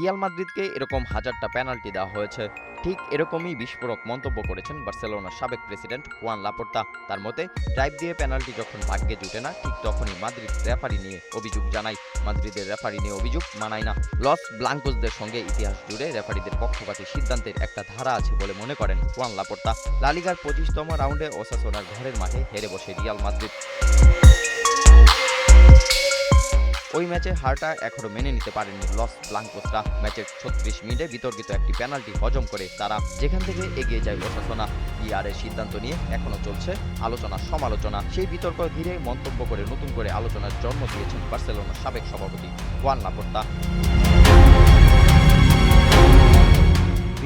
Real মাদ্রিদকে এরকম হাজারটা penalty দেওয়া হয়েছে। ঠিক এরকমই বিস্ফোরক মন্তব্য করেছেন বার্সেলোনার সাবেক প্রেসিডেন্ট হুয়ান লাপোর্তা। তার মতে, ড্রাইভ দিয়ে পেনাল্টি যখন ভাগ্যে জুটে না, ঠিক তখনই মাদ্রিদ রেফারি নিয়ে অভিযোগ জানায়। মাদ্রিদের রেফারি নিয়ে অভিযোগ মানায় না। লস ব্লাঙ্কোসদের সঙ্গে ইতিহাস জুড়ে রেফারিদের পক্ষপাতী সিদ্ধান্তের একটা ধারা আছে বলে মনে করেন হুয়ান লাপোর্তা। লা লিগার 25তম রাউন্ডে ওসাসুনার ঘরের মাঠে হেরে বসে রিয়াল মাদ্রিদ। ওই ম্যাচে হারটা এখনো মেনে নিতে পারেনি লস ব্লাঙ্কোসরা। ম্যাচের 36 মিনিটে বিতর্কিত একটি পেনাল্টি হজম করে তারা যেখান থেকে এগিয়ে যায় ওসাসুনা। ভিআরের সিদ্ধান্ত নিয়ে এখনো চলছে আলোচনা সমালোচনা। সেই বিতর্ক ঘিরে মন্তব্য করে নতুন করে আলোচনার জন্ম দিয়েছেন বার্সেলোনার সাবেক সভাপতি হুয়ান লাপোর্তা।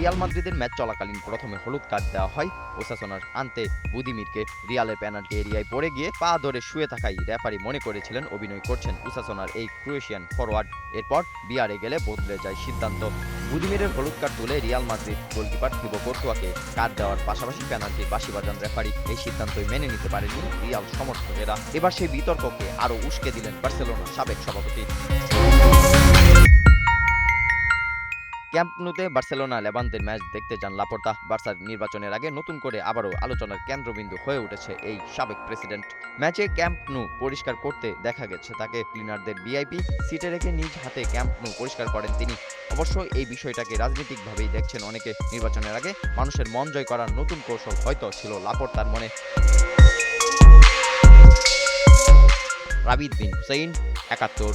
রিয়াল মাদ্রিদের ম্যাচ চলাকালীন প্রথমে হলুদ কার্ড দেওয়া হয় ওসাসুনার আন্তে বুদিমিরকে। রিয়ালের পেনাল্টি এরিয়ায় পড়ে গিয়ে পা ধরে শুয়ে থাকায় রেফারি মনে করেছিলেন অভিনয় করছেন ওসাসুনার এই ক্রোয়েশিয়ান ফরোয়ার্ড। এরপর বিআরে গেলে বদলে যায় সিদ্ধান্ত। বুদিমিরের হলুদ কার্ড তুলে রিয়াল মাদ্রিদ গোলকিপার থিবো কোর্তুয়াকে কার্ড দেওয়ার পাশাপাশি পেনাল্টির বাঁশি বাজান রেফারি। এই সিদ্ধান্তই মেনে নিতে পারেনি রিয়াল সমর্থকেরা। এবার সেই বিতর্ককে আরও উস্কে দিলেন বার্সেলোনার সাবেক সভাপতি। ক্যাম্প নুতে বার্সেলোনা লেভান্তের ম্যাচ দেখতে যান লাপোর্তা। বার্সার নির্বাচনের আগে নতুন করে আবারও আলোচনার কেন্দ্রবিন্দু হয়ে উঠেছে এই সাবেক প্রেসিডেন্ট। ম্যাচে ক্যাম্প নু পরিষ্কার করতে দেখা গেছে তাকে। ক্লিনারদের ভিআইপি সিটে রেখে নিজ হাতে ক্যাম্প নু পরিষ্কার করেন তিনি। অবশ্য এই বিষয়টাকে রাজনৈতিকভাবেই দেখছেন অনেকে। নির্বাচনের আগে মানুষের মন জয় করার নতুন কৌশল হয়তো ছিল লাপোর্তার মনে। রাবিদ বিন হুসাইন, ৭১।